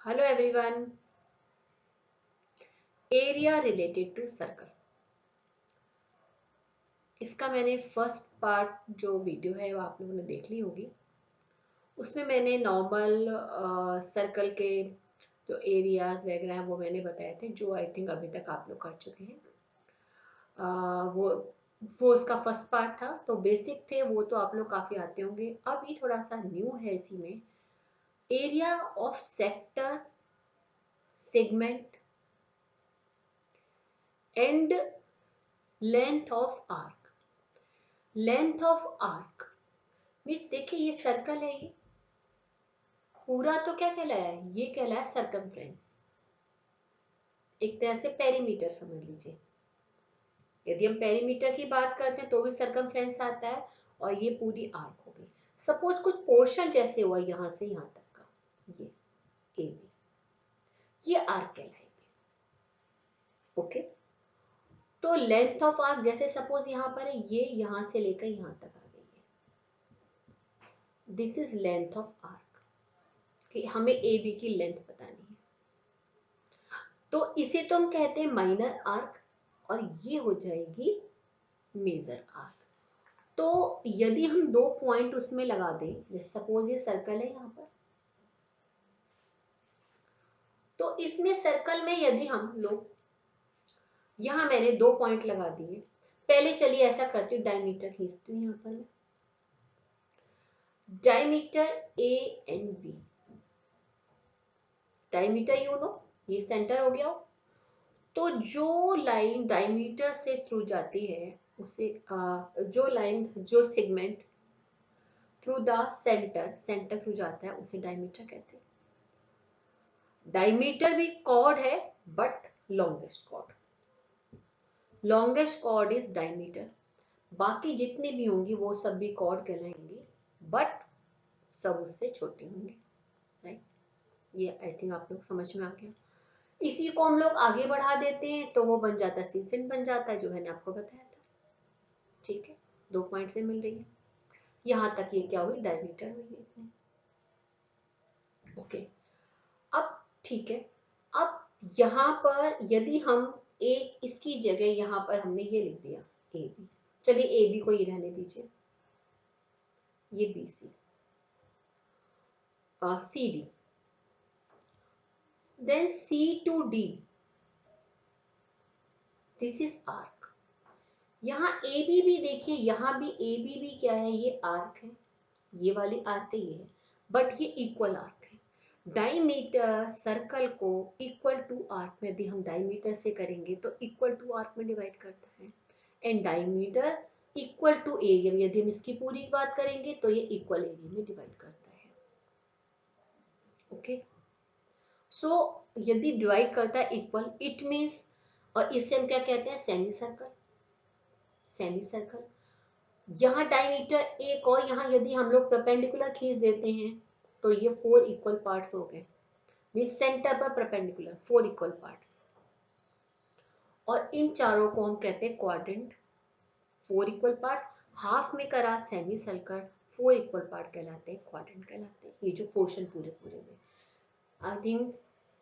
Hello everyone. Area related to circle, इसका मैंने first part जो वीडियो है वो आप लोगों ने देख ली होगी। उसमें मैंने नॉर्मल सर्कल के जो एरियाज वगैरह हैं वो मैंने बताए थे, जो आई थिंक अभी तक आप लोग कर चुके हैं। वो उसका फर्स्ट पार्ट था, तो बेसिक थे वो तो आप लोग काफ़ी आते होंगे। अब ये थोड़ा सा न्यू है इसी में, area of sector, segment and length of arc. Length of arc means देखिए, ये सर्कल है, ये पूरा तो क्या कहलाया है, ये कहलाया सर्कमफ्रेंस। एक तरह से पेरीमीटर समझ लीजिए। यदि हम पेरीमीटर की बात करते हैं तो भी सर्कमफ्रेंस आता है, और ये पूरी आर्क हो गई। सपोज कुछ पोर्शन जैसे हुआ यहाँ से यहाँ तक का, ये ए बी, ये आर्क कहलाएगी। ओके, तो लेंथ ऑफ आर्क जैसे सपोज यहाँ पर है, ये यहाँ से लेकर यहाँ तक आ गई है, this is length of arc. कि हमें ए बी की लेंथ बतानी है, तो इसे तो हम कहते हैं माइनर आर्क, और ये हो जाएगी मेजर आर्क। तो यदि हम दो पॉइंट उसमें लगा दें, जैसे सपोज ये सर्कल है यहाँ पर, तो इसमें सर्कल में यदि हम लोग यहाँ मैंने दो पॉइंट लगा दिए, पहले चलिए ऐसा करती हूँ, डायमीटर खींचती हूँ यहाँ पर मैं, diameter A and B. Diameter you know, ये सेंटर हो गया हो। तो जो लाइन डायमीटर से थ्रू जाती है उसे जो लाइन, जो segment through the centre, centre through जाता है, उसे डायमीटर कहते हैं। डायमीटर भी कॉर्ड है, but longest chord, longest chord is diameter. बाकी जितनी भी होंगी वो सब भी कॉर्ड कहलाएंगी, बट सब उससे छोटी होंगी। राइट, ये आई थिंक आप लोग समझ में आ गया। इसी को हम लोग आगे बढ़ा देते हैं तो वो बन जाता है सीसेंट, बन जाता है, जो मैंने आपको बताया था। ठीक है, दो पॉइंट से मिल रही है, यहाँ तक ये क्या हुई, डायमीटर हुई इतनी। ओके, अब ठीक है, अब यहाँ पर यदि हम एक इसकी जगह यहाँ पर हमने ये लिख दिया ए बी, चलिए ए बी को ये रहने दीजिए, ये B C, C D, then C to D, this is arc. यहाँ ए बी भी देखिए, यहाँ भी ए बी भी क्या है, ये आर्क है, ये वाली आर्क ये है, बट ये इक्वल आर्क है। डायमीटर सर्कल को इक्वल टू आर्क में भी हम डायमीटर से करेंगे तो इक्वल टू आर्क में डिवाइड करता है, and diameter equal to area, यदि हम इसकी पूरी बात करेंगे तो ये इक्वल एरिया में डिवाइड करता है। ओके, सो यदि डिवाइड करता है इक्वल, इट मीन्स, और इसे हम क्या कहते हैं, सेमी सर्कल। सेमी सर्कल, यहाँ डायमीटर एक, और यहाँ यदि हम लोग परपेंडिकुलर खींच देते हैं तो ये फोर इक्वल पार्ट्स हो गए, मीन्स सेंटर पर परपेंडिकुलर फोर इक्वल पार्ट्स, और इन चारों को हम कहते हैं quadrant. Four equal parts, half में करा semi circle, four equal part कहलाते हैं, क्वाड्रेंट कहलाते हैं। ये जो पोर्शन पूरे पूरे में, आई थिंक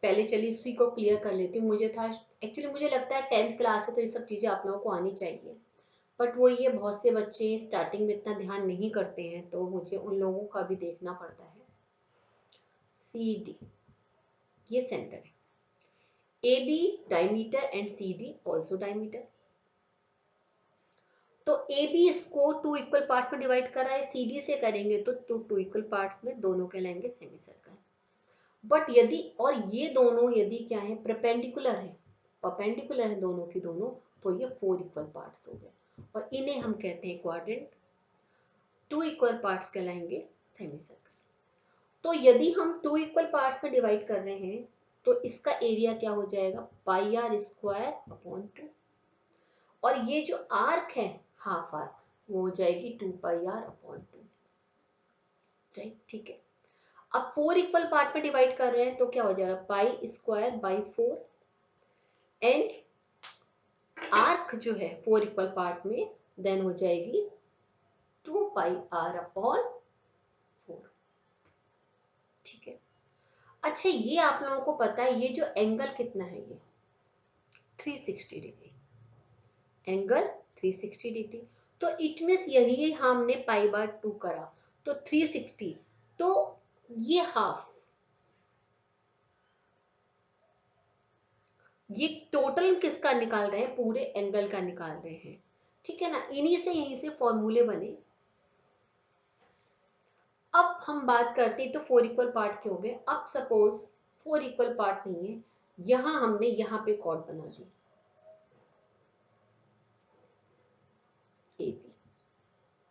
पहले चलिए इसी को क्लियर कर लेती हूँ। मुझे था एक्चुअली, मुझे लगता है 10th क्लास है तो ये सब चीज़ें आप लोगों को आनी चाहिए, बट वो ये बहुत से बच्चे स्टार्टिंग में इतना ध्यान नहीं करते हैं, तो मुझे उन लोगों का भी देखना पड़ता है। सी डी, ये सेंटर है, A B diameter and C D also diameter. तो ए बी इसको टू इक्वल पार्ट्स में डिवाइड कर रहा है, सी डी से करेंगे तो टू इक्वल पार्ट्स में, दोनों कहलाएंगे सेमी सर्कल। बट यदि, और ये दोनों यदि क्या है, परपेंडिकुलर है, परपेंडिकुलर है दोनों की दोनों, तो ये फोर इक्वल पार्ट्स हो गए, और इन्हें हम कहते हैं क्वाड्रेंट। टू इक्वल पार्ट्स कहलाएंगे सेमी सर्कल। तो यदि हम टू इक्वल पार्ट्स में डिवाइड कर रहे हैं तो इसका एरिया क्या हो जाएगा, pi are square upon two, और ये जो आर्क है हाफ आर्क, वो हो जाएगी two pi R upon two. Right, ठीक है। अब फोर इक्वल पार्ट में डिवाइड कर रहे हैं तो क्या हो जाएगा, pi square by four, and arc जो है फोर इक्वल पार्ट में, देन हो जाएगी two pi R upon four. ठीक है, अच्छा, ये आप लोगों को पता है ये जो एंगल कितना है, ये 360 डिग्री, एंगल 360 डिग्री। तो इट मीन्स यही हमने π/2 करा, तो 360, तो ये हाफ, ये टोटल किसका निकाल रहे हैं, पूरे एंगल का निकाल रहे हैं, ठीक है ना। इन्हीं से यहीं से फॉर्मूले बने। अब हम बात करते हैं तो 4 इक्वल पार्ट के हो गए। अब सपोज 4 इक्वल पार्ट नहीं है, यहां हमने यहाँ पे कॉर्ड बना दी ए बी,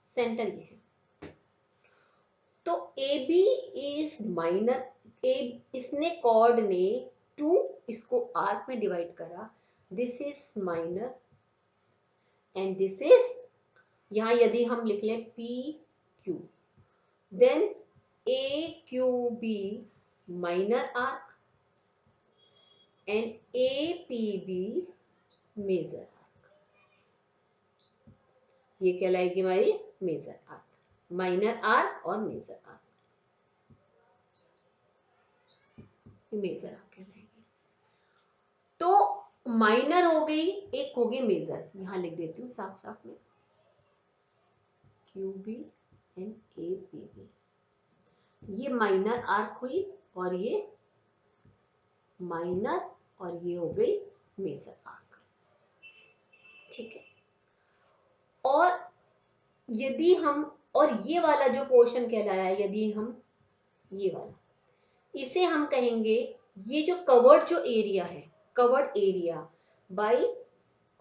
सेंटर ये है, तो A B is minor, A इसने कॉर्ड ने 2 इसको आर्क में डिवाइड करा, this is minor and this is, यहाँ यदि हम लिख लें P Q, then A Q B minor arc and A P B major arc, ये कहलाएगी हमारी मेजर आर्क, माइनर आर्क और मेजर आर्क, मेजर आर्क कहलाएगी। तो माइनर हो गई, एक हो गई मेजर, यहां लिख देती हूँ साफ साफ में, Q B and A P B, ये माइनर आर्क हुई और ये माइनर, और ये हो गई मेजर आर्क, ठीक है। और यदि हम, और ये वाला जो पोर्शन कहलाया, यदि हम ये वाला, इसे हम कहेंगे, ये जो कवर्ड जो एरिया है, covered area by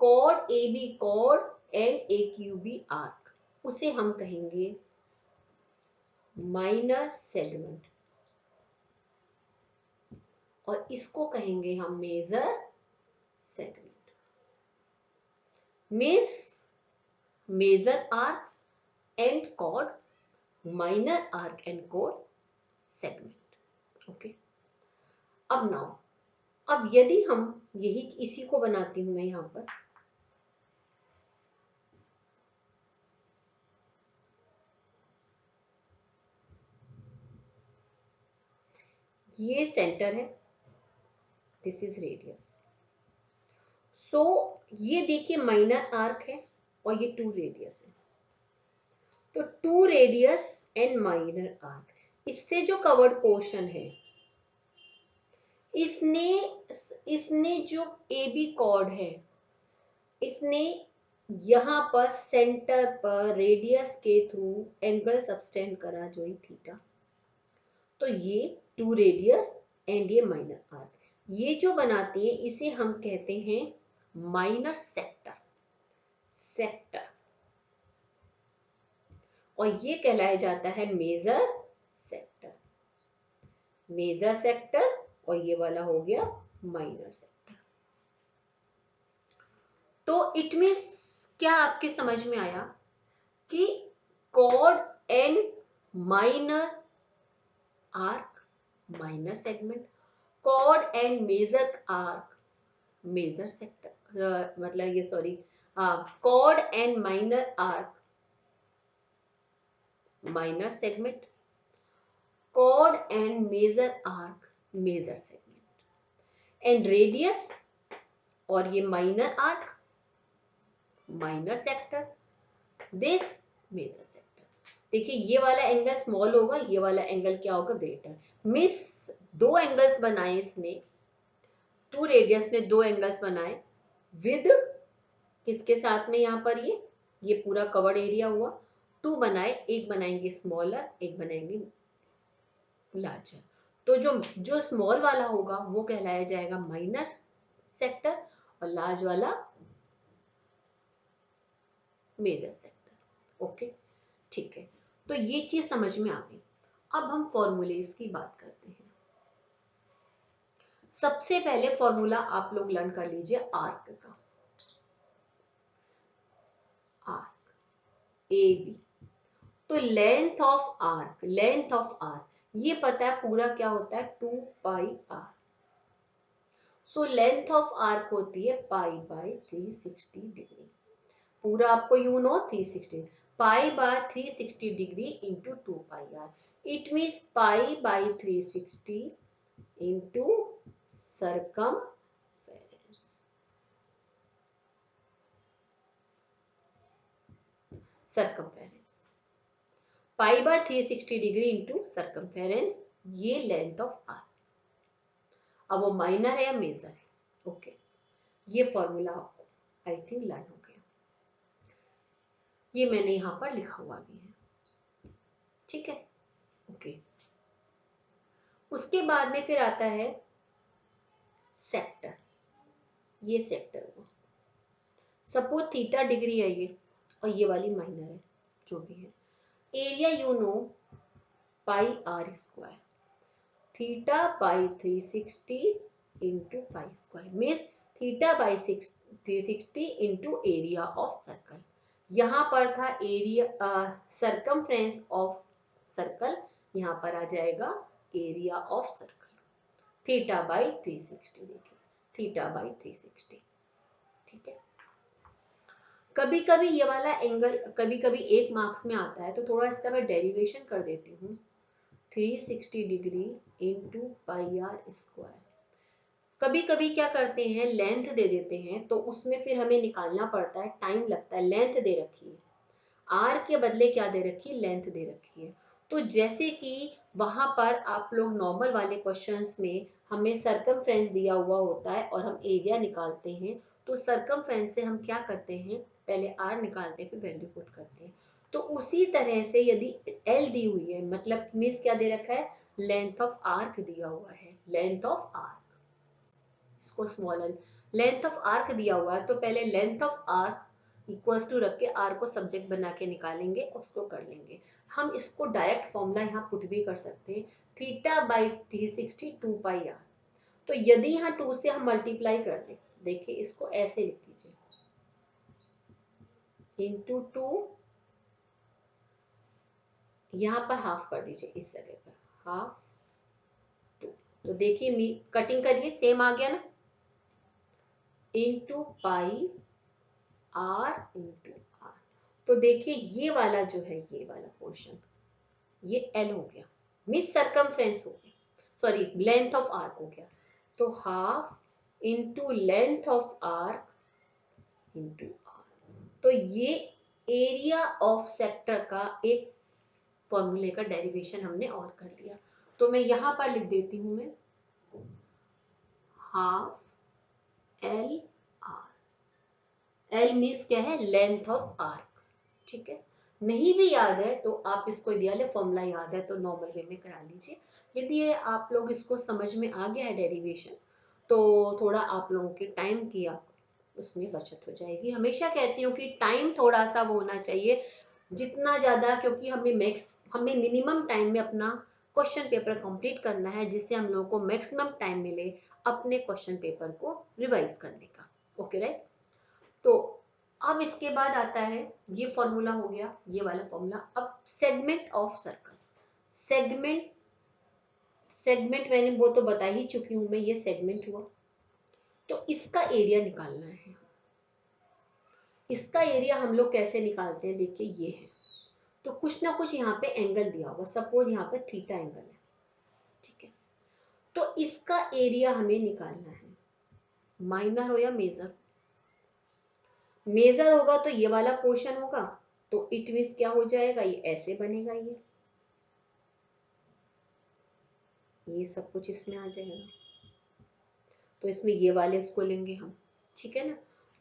chord A B chord and A Q B arc, उसे हम कहेंगे माइनर सेगमेंट, और इसको कहेंगे हम major segment. Miss major arc and chord, minor arc and chord segment, okay. अब नाउ, अब यदि हम यही इसी को बनाती हूं मैं यहां पर, ये सेंटर है, दिस इज रेडियस, सो ये देखिए माइनर आर्क है और ये 2 रेडियस है, तो 2 रेडियस एंड माइनर आर्क, इससे जो कवर्ड पोर्शन है, इसने इसने जो ए बी कॉर्ड है, इसने यहाँ पर सेंटर पर रेडियस के थ्रू एंगल सबटेंड करा, जो ही थीटा, तो ये 2 रेडियस एंड ये माइनर आर्क, ये जो बनाते हैं इसे हम कहते हैं माइनर सेक्टर, सेक्टर, और ये कहलाया जाता है मेजर सेक्टर, मेजर सेक्टर, और ये वाला हो गया माइनर सेक्टर। तो इट मीन्स क्या आपके समझ में आया कि chord and minor arc minor segment, chord and major arc major sector, मतलब ये sorry, chord and minor arc minor segment, chord and major arc major segment, and radius, और ये minor arc minor sector, this major sector. देखिए ये वाला angle small होगा, ये वाला एंगल क्या होगा, ग्रेटर। मिस 2 एंगल्स बनाए इसने, 2 रेडियस ने 2 एंगल्स बनाए, विद किसके साथ में, यहाँ पर ये पूरा कवर्ड एरिया हुआ, 2 बनाए, एक बनाएंगे स्मॉलर, एक बनाएंगे लार्जर, तो जो जो स्मॉल वाला होगा वो कहलाया जाएगा माइनर सेक्टर, और लार्ज वाला मेजर सेक्टर, ओके, ठीक है। तो ये चीज समझ में आ गई। अब हम फॉर्मूलेस की बात करते हैं। सबसे पहले फॉर्मूला आप लोग लर्न कर लीजिए आर्क का, आर्क ए बी, तो length of arc, length of arc ये पता है पूरा क्या होता है, 2 pi r, so length of arc होती है π/360 डिग्री, पूरा आपको you know 360, π/360 degree into 2 pi r, it means π/360 into circumference. Circumference pi by 360 degree into circumference, ये लेंथ ऑफ आर्क। अब वो माइनर है या मेजर है? ओके, ये फॉर्मूला आपको आई थिंक लर्न हो गया, ये मैंने यहाँ पर लिखा हुआ भी है, ठीक है। ओके, उसके बाद में फिर आता है सेक्टर। ये सेक्टर हुआ, सपोज थीटा डिग्री है ये, और ये वाली माइनर है, जो भी है। Area you know pi are square, theta by 360 into pi square, means theta by 360 into area of circle. यहाँ पर था एरिया सरकमफ्रेंस ऑफ सर्कल, यहाँ पर आ जाएगा area of circle, theta by 360। देखिए थीटा बाई 360, ठीक है। कभी कभी ये वाला एंगल कभी कभी 1 मार्क्स में आता है, तो थोड़ा इसका मैं डेरिवेशन कर देती हूँ। 360 degree into pi are square. कभी कभी क्या करते हैं, लेंथ दे देते हैं, तो उसमें फिर हमें निकालना पड़ता है, टाइम लगता है। लेंथ दे रखी है, आर के बदले क्या दे रखी है, लेंथ दे रखी है। तो जैसे कि वहां पर आप लोग नॉर्मल वाले क्वेश्चंस में हमें सरकमफ्रेंस दिया हुआ होता है और हम एरिया निकालते हैं, तो सरकमफ्रेंस से हम क्या करते हैं, पहले आर निकालते हैं फिर वैल्यू पुट करते हैं। तो उसी तरह से यदि एल दी हुई है, मतलब मीन्स क्या दे रखा है, लेंथ ऑफ आर्क दिया हुआ है, लेंथ ऑफ आर्क, इसको स्मॉल लेंथ ऑफ आर्क दिया हुआ है, तो पहले length of arc equals to रख के आर को सब्जेक्ट बना के निकालेंगे, उसको कर लेंगे। हम इसको डायरेक्ट फॉर्मूला यहाँ पुट भी कर सकते हैं, थीटा बाई 360 2 पाई आर। तो यदि यहाँ 2 से हम मल्टीप्लाई कर दें, देखिए इसको ऐसे लिख दीजिए, इंटू 2, यहाँ पर हाफ कर दीजिए, इस जगह पर हाफ 2। तो देखिए कटिंग करिए, सेम आ गया ना, into pi R into R. तो देखिए ये वाला जो है, ये वाला पोर्शन, ये एल हो गया, मीन्स सरकमफ्रेंस हो गया, सॉरी लेंथ ऑफ आर्क हो गया। तो half into length of arc into R. तो ये एरिया ऑफ सेक्टर का एक फॉर्मूले का डेरिवेशन हमने और कर लिया। तो मैं यहां पर लिख देती हूं, मैं half L R. L means क्या है, लेंथ ऑफ आर्क, ठीक है। नहीं भी याद है तो आप इसको दिया ले, फॉर्मूला याद है तो नॉर्मल वे में करा लीजिए। यदि ये आप लोग इसको समझ में आ गया है डेरिवेशन, तो थोड़ा आप लोगों के टाइम की आप उसमें बचत हो जाएगी। हमेशा कहती हूँ कि टाइम थोड़ा सा वो होना चाहिए, जितना ज़्यादा, क्योंकि हमें मिनिमम टाइम में अपना क्वेश्चन पेपर कंप्लीट करना है, जिससे हम लोगों को मैक्सिमम टाइम मिले अपने क्वेश्चन पेपर को रिवाइज करने का। Okay right. तो अब इसके बाद आता है, ये फॉर्मूला हो गया, ये वाला फॉर्मूला। अब segment of circle, segment segment मैंने वो तो बता ही चुकी हूं मैं, ये सेगमेंट हुआ। तो इसका एरिया निकालना है। इसका एरिया हम लोग कैसे निकालते हैं, देखिए ये है, तो कुछ ना कुछ यहाँ पे एंगल दिया होगा, सपोज यहाँ पे थीटा एंगल है, ठीक है। तो इसका एरिया हमें निकालना है, माइनर हो या मेजर। मेजर होगा तो ये वाला पोर्शन होगा, तो इट मींस क्या हो जाएगा, ये ऐसे बनेगा, ये सब कुछ इसमें आ जाएगा। तो इसमें ये वाले इसको लेंगे हम, ठीक है ना।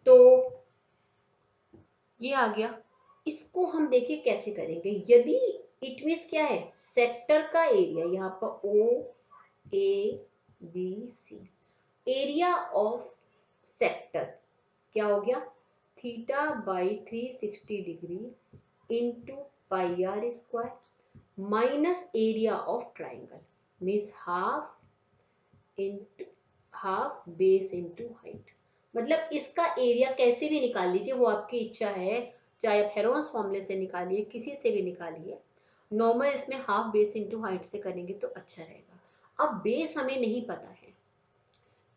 तो ये आ गया। इसको हम देखिए कैसे करेंगे, यदि इट मींस क्या है, सेक्टर का एरिया, यहाँ पर O A B C, area of sector क्या हो गया, theta by 360 degree into pi are square minus area of triangle, means half into half base into height. मतलब इसका एरिया कैसे भी निकाल लीजिए, वो आपकी इच्छा है, चाहे आप हेरोन्स फॉर्मूले से निकालिए, किसी से भी निकालिए। नॉर्मल इसमें हाफ बेस इंटू हाइट से करेंगे तो अच्छा रहेगा। अब बेस हमें नहीं पता है,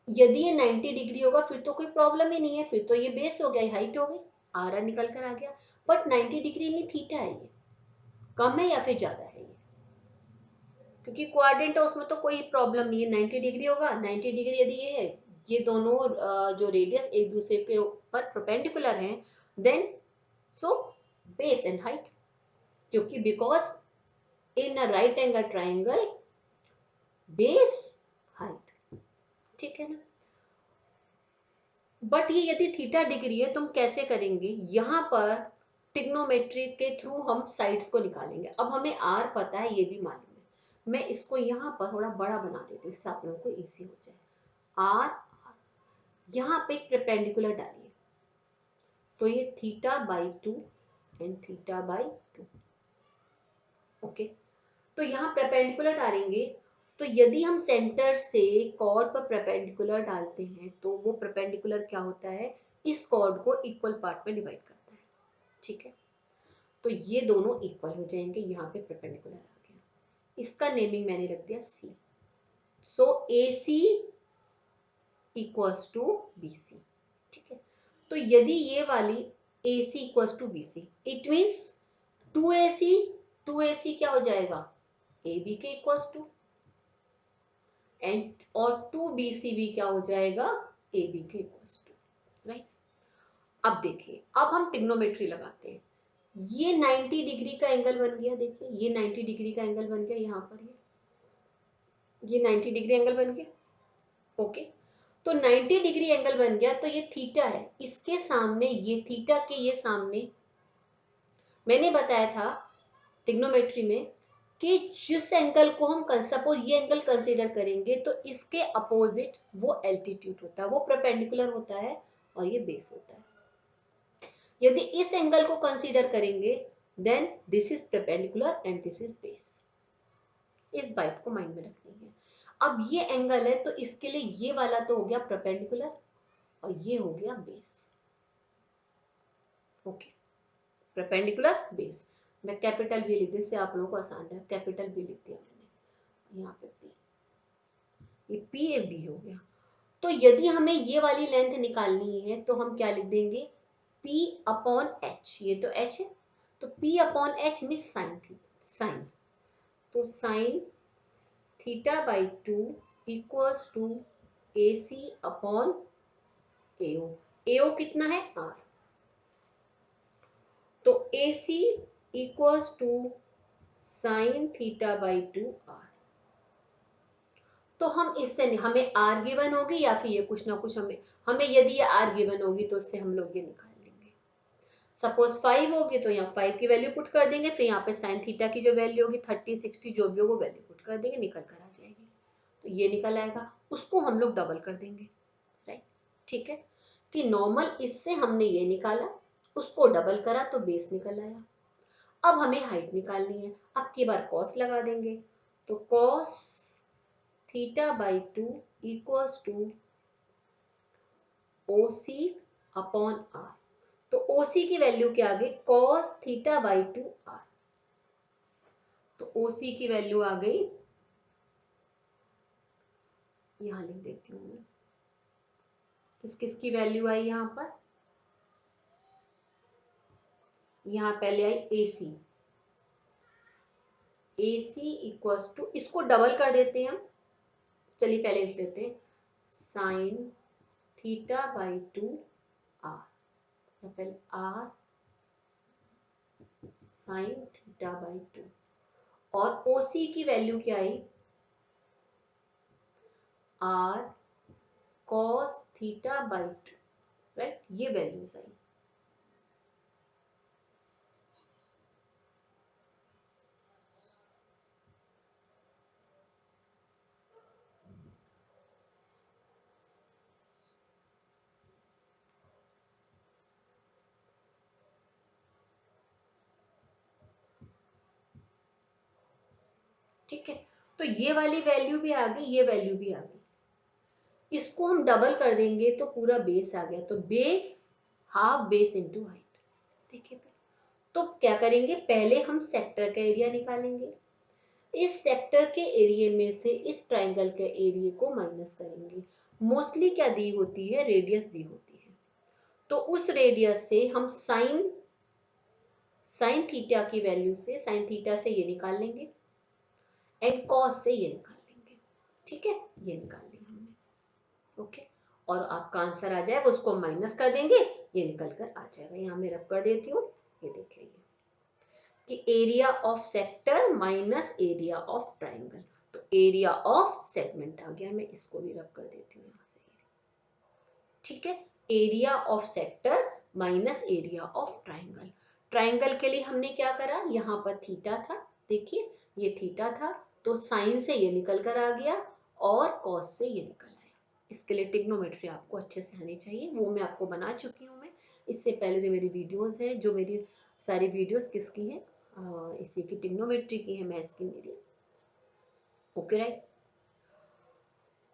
यदि ये 90 डिग्री होगा फिर तो कोई प्रॉब्लम ही नहीं है, फिर तो ये बेस हो गया, हाइट हो गई, आर निकल कर आ गया। बट 90 डिग्री नहीं, थीटा है, ये कम है या फिर ज्यादा है, ये क्योंकि क्वाड्रेंट है उसमें तो कोई प्रॉब्लम नहीं है, 90 डिग्री होगा। 90 डिग्री यदि ये है, ये दोनों जो रेडियस एक दूसरे के ऊपर परपेंडिकुलर हैं, then so base and height, क्योंकि because in a right angle triangle base height, ठीक है ना। बट ये यदि थीटा डिग्री है तो हम कैसे करेंगे, यहाँ पर ट्रिग्नोमेट्री के थ्रू हम साइड्स को निकालेंगे। अब हमें आर पता है, ये भी मालूम है, मैं इसको यहाँ पर थोड़ा बड़ा बना देती हूँ, इससे आप लोगों को इजी हो जाए। आर, यहाँ पे एक परपेंडिकुलर डालिए, तो ये theta by 2 and theta by 2, okay. तो यहाँ परपेंडिकुलर डालेंगे, तो यदि हम सेंटर से कॉर्ड पर परपेंडिकुलर डालते हैं तो वो परपेंडिकुलर क्या होता है, इस कॉर्ड को इक्वल पार्ट में डिवाइड करता है, ठीक है। तो ये दोनों इक्वल हो जाएंगे, यहाँ पे परपेंडिकुलर आ गया, इसका नेमिंग मैंने रख दिया C. So A C equals to B C, ठीक है। तो यदि ये वाली A C equals to B C, it means 2AC, 2AC क्या हो जाएगा, ए बी के इक्वल्स टू, एंड और 2BC भी क्या हो जाएगा, ए बी के इक्वल्स टू, राइट। अब देखिए, अब हम ट्रिग्नोमेट्री लगाते हैं। ये 90 डिग्री का एंगल बन गया, देखिए ये 90 डिग्री का एंगल बन गया, यहाँ पर ये 90 डिग्री एंगल बन गया, ओके। तो 90 डिग्री एंगल बन गया, तो ये थीटा है, इसके सामने ये थीटा के ये सामने, मैंने बताया था ट्रिग्नोमेट्री में कि जिस एंगल को हम सपोज ये एंगल कंसीडर करेंगे तो इसके अपोजिट वो एल्टीट्यूड होता है, वो परपेंडिकुलर होता है और ये बेस होता है। यदि इस एंगल को कंसीडर करेंगे then this is perpendicular and this is base, इस बात को माइंड में रखनी है। अब ये एंगल है तो इसके लिए ये वाला तो हो गया परपेंडिकुलर और ये हो गया बेस, ओके। परपेंडिकुलर बेस, मैं कैपिटल बी लिख दी, इससे आप लोगों को आसान है, कैपिटल बी लिख दिया मैंने यहाँ पे पी, ये पी ए बी हो गया। तो यदि हमें ये वाली लेंथ निकालनी है तो हम क्या लिख देंगे, P अपॉन एच, ये तो एच है, तो P अपॉन एच में साइन थी, साइन, तो sine theta by 2 equals to A C upon AO, AO कितना है आर, तो A C equals to sine theta by 2 R. तो हम इससे हमें आर गिवन होगी या फिर ये कुछ ना कुछ हमें हमें यदि ये आर गिवन होगी तो उससे हम लोग ये निकाल लेंगे। सपोज 5 होगी तो यहाँ 5 की वैल्यू पुट कर देंगे, फिर यहाँ पे साइन थीटा की जो वैल्यू होगी 30 60 जो भी हो वो वैल्यू पुट कर देंगे, निकल कर आ जाएगी। तो ये निकल आएगा, उसको हम लोग डबल कर देंगे, राइट, ठीक है। कि नॉर्मल इससे हमने ये निकाला, उसको डबल करा तो बेस निकल आया। अब हमें हाइट निकालनी है, अब की बार कॉस लगा देंगे, तो cos theta by 2 equals to O C upon R, तो ओ सी की वैल्यू क्या आ गई, कॉस थीटा बाई 2 आर, तो ओ सी की वैल्यू आ गई, यहां लिख देती हूँ मैं, किस किस की वैल्यू आई यहाँ पर, यहाँ पहले आई A C, A C equals to, इसको डबल कर देते हैं हम, चलिए पहले लिख लेते हैं साइन थीटा बाई 2 आर, पहले आर साइन थीटा बाई 2, और ओ सी की वैल्यू क्या आई, R cos theta by 2, right, ये वैल्यूज आई। ठीक है, तो ये वाली वैल्यू भी आ गई, ये वैल्यू भी आ गई, इसको हम डबल कर देंगे तो पूरा बेस आ गया, तो base half base into height, देखिए। तो क्या करेंगे, पहले हम सेक्टर का एरिया निकालेंगे, इस सेक्टर के एरिया में से इस ट्राइंगल के एरिया को माइनस करेंगे। मोस्टली क्या दी होती है, रेडियस दी होती है, तो उस रेडियस से हम साइन साइन थीटा की वैल्यू से, साइन थीटा से ये निकाल लेंगे, एंड कॉस से ये निकाल लेंगे। ठीक है, ये निकाल लिया हमने। ओके, और आपका आंसर आ जाएगा, उसको माइनस कर देंगे, ये निकल कर आ जाएगा। यहाँ मैं रब कर देती हूँ, ये देखिए कि area of sector minus area of triangle, तो एरिया ऑफ सेगमेंट आ गया। मैं इसको भी रब कर देती हूँ यहाँ से। ठीक है, area of sector minus area of triangle. Triangle के लिए हमने क्या करा, यहाँ पर थीटा था, देखिए ये थीटा था, तो साइन से ये निकल कर आ गया और कॉस से ये निकल आया। इसके लिए टिग्नोमेट्री आपको अच्छे से आनी चाहिए, वो मैं आपको बना चुकी हूँ। मैं इससे पहले जो मेरी वीडियोस है, जो मेरी सारी वीडियोस किसकी है, इसी की टिग्नोमेट्री की है, मैथ्स की मेरी। ओके राइट,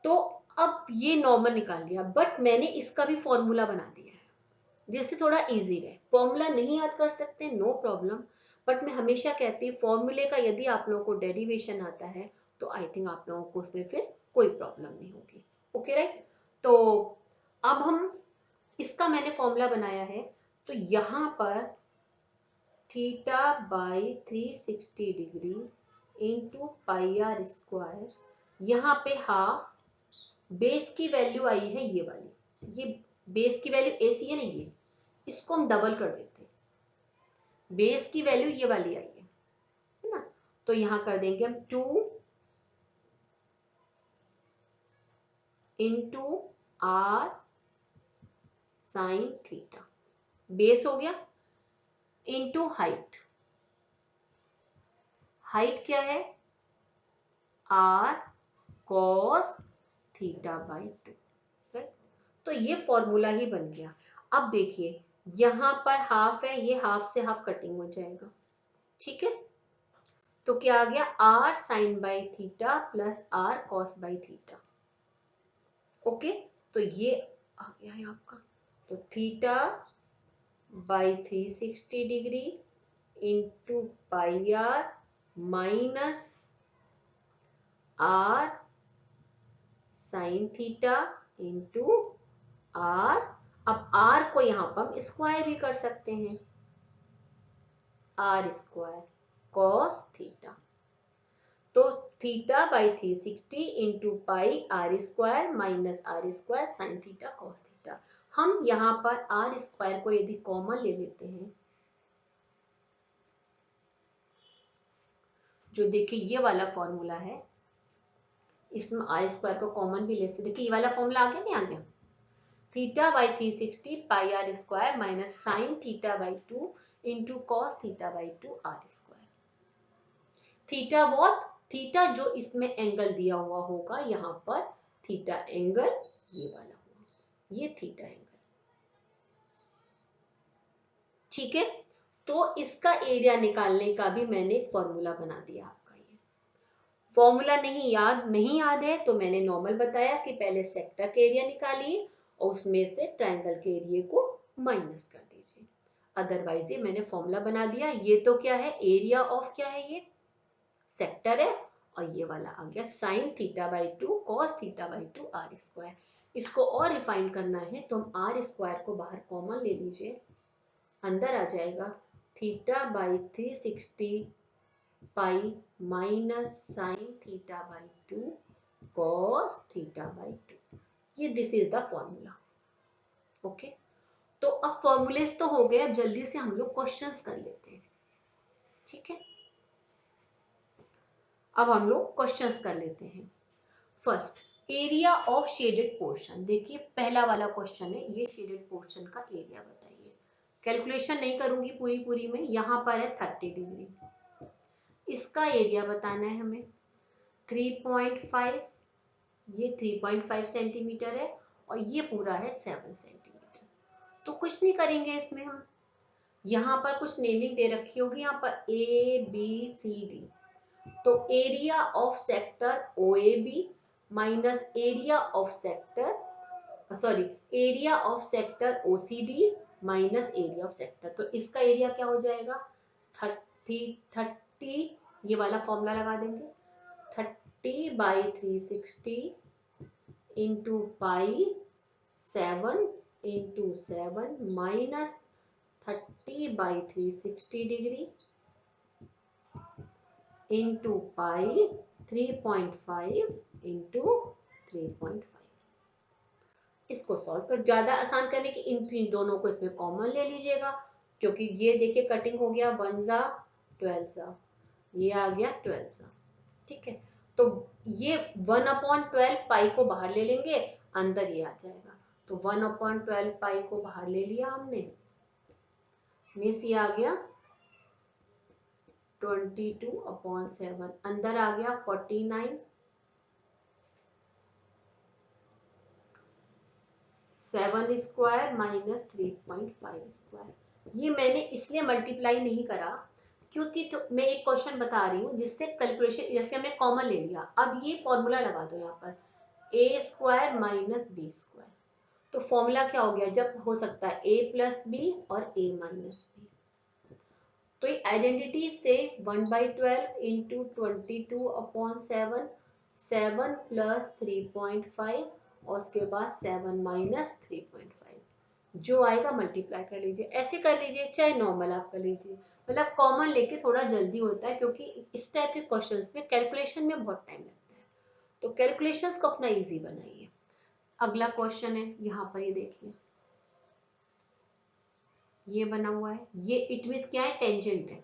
तो अब ये नॉर्मल निकाल लिया, बट मैंने इसका भी फॉर्मूला बना दिया है जिससे थोड़ा इजी रहे। फॉर्मूला नहीं याद कर सकते, नो प्रॉब्लम, बट मैं हमेशा कहती हूँ फॉर्मूले का यदि आप लोगों को डेरिवेशन आता है तो आई थिंक आप लोगों को उसमें फिर कोई प्रॉब्लम नहीं होगी। ओके राइट, तो अब हम इसका मैंने फॉर्मूला बनाया है, तो यहाँ पर theta by 360 degree into pi are square, यहाँ पे हाफ, बेस की वैल्यू आई है ये वाली, ये बेस की वैल्यू ऐसी है ना, ये इसको हम डबल कर देते हैं, बेस की वैल्यू ये वाली आई है ना, तो यहां कर देंगे हम 2 into R sine theta, base हो गया, इंटू हाइट, हाइट क्या है R cos theta by 2, right. तो ये फॉर्मूला ही बन गया। अब देखिए यहां पर हाफ है, ये हाफ से हाफ कटिंग हो जाएगा। ठीक है, तो क्या आ गया, R sine by theta plus R cos by theta. Okay, तो ये आ गया है आपका, तो theta by 360 degree into pi R minus R sine theta into R, अब आर को यहां पर हम स्क्वायर भी कर सकते हैं, आर स्क्वायर कॉस थीटा, तो theta by 360 into pi are square minus R square sine theta cos theta. हम यहाँ पर आर स्क्वायर को यदि कॉमन ले लेते हैं, जो देखिए ये वाला फॉर्मूला है, इसमें आर स्क्वायर को कॉमन भी ले सकते, देखिए ये वाला फॉर्मूला आ गया, नहीं आ गया, theta by 360 pi are square minus sine theta by 2 into cos theta by 2 R square. Theta what, theta जो इसमें एंगल दिया हुआ होगा यहाँ पर, थीटा एंगल ये वाला होगा, ये थीटा एंगल। ठीक है, तो इसका एरिया निकालने का भी मैंने एक फॉर्मूला बना दिया आपका। ये फॉर्मूला नहीं याद है तो मैंने नॉर्मल बताया कि पहले सेक्टर का एरिया निकालिए और उसमें से ट्रायंगल के एरिया को माइनस कर दीजिए। अदरवाइज ये मैंने फॉर्मूला बना दिया। ये तो क्या है, एरिया ऑफ क्या है, ये सेक्टर है, और ये वाला आ गया sine theta by 2 cos theta by 2 R square. इसको और रिफाइन करना है तो हम आर स्क्वायर को बाहर कॉमन ले लीजिए, अंदर आ जाएगा theta by 360 pi minus sine theta by 2 cos theta by 2, ये this is the formula. Okay, तो अब फॉर्मूलेस तो हो गए, अब जल्दी से हम लोग क्वेश्चंस कर लेते हैं। ठीक है, अब हम लोग क्वेश्चंस कर लेते हैं। First, area of shaded portion, देखिए पहला वाला क्वेश्चन है, ये शेडेड पोर्शन का एरिया बताइए। कैलकुलेशन नहीं करूंगी पूरी पूरी में, यहाँ पर है 30 डिग्री, इसका एरिया बताना है हमें 3.5, ये 3.5 सेंटीमीटर है और ये पूरा है 7 सेंटीमीटर। तो कुछ नहीं करेंगे इसमें हम, यहाँ पर कुछ नेमिंग दे रखी होगी, यहाँ पर ए बी सी डी, तो area of sector O A B minus area of sector, sorry, area of sector O C D minus area of sector, तो इसका एरिया क्या हो जाएगा 30, ये वाला फॉर्मूला लगा देंगे, 30 by 360 into pi 7 into 7 minus 30 by 360 degree into pi 3.5 into 3.5। इसको सॉल्व कर, ज़्यादा आसान करने की इन दोनों को इसमें कॉमन ले लीजिएगा, क्योंकि ये देखिए कटिंग हो गया, 1 ज़ा 12 ज़ा, ये आ गया 12 ज़ा। ठीक है, तो ये 1/12 पाई को बाहर ले लेंगे, अंदर ये आ जाएगा। तो 1/12 पाई को बाहर ले लिया हमने, मिस ये आ गया 22/7, अंदर आ गया 49, 7 स्क्वायर माइनस 3.5 स्क्वायर। ये मैंने इसलिए मल्टीप्लाई नहीं करा क्योंकि तो मैं एक क्वेश्चन बता रही हूँ जिससे कैलकुलेशन, जैसे हमने कॉमन ले लिया, अब ये फॉर्मूला लगा दो यहाँ पर, ए स्क्वायर माइनस बी स्क्वायर। तो फॉर्मूला क्या हो गया, जब हो सकता है ए प्लस बी और ए माइनस बी। तो ये आइडेंटिटी से 1/12 इंटू 22/7, 7 प्लस 3.5 और उसके बाद 7 माइनस 3.5, जो आएगा मल्टीप्लाई कर लीजिए। ऐसे कर लीजिए, चाहे नॉर्मल आप कर लीजिए, मतलब कॉमन लेके थोड़ा जल्दी होता है, क्योंकि इस टाइप के क्वेश्चंस में कैलकुलेशन में बहुत टाइम लगता है। तो कैलकुलेशंस को अपना इजी बनाइए। अगला क्वेश्चन है यहाँ पर, ये देखिए, ये बना हुआ है, ये इट मीन्स क्या है, टेंजेंट है।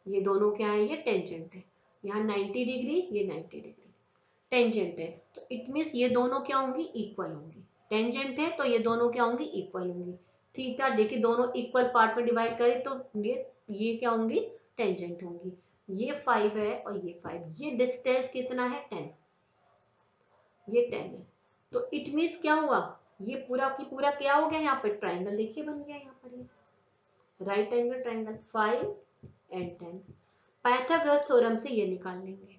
ये दोनों क्या है, ये टेंजेंट है। यहाँ 90 डिग्री, ये 90 डिग्री टेंजेंट है, तो इट मीन्स ये दोनों क्या होंगी, इक्वल होंगी। टेंजेंट है तो ये दोनों क्या होंगी, इक्वल होंगी। थीटा देखिए दोनों इक्वल पार्ट में डिवाइड करें तो ये क्या होंगी, टेंजेंट होंगी। ये 5 है और ये 5, ये डिस्टेंस कितना है, 10, ये 10 है। तो इट मीन्स क्या हुआ, ये पूरा की पूरा क्या हो गया, यहाँ पर ट्राइंगल देखिए बन गया, यहाँ पर ये right angle triangle 5 and 10। Pythagoras theorem से ये निकाल लेंगे।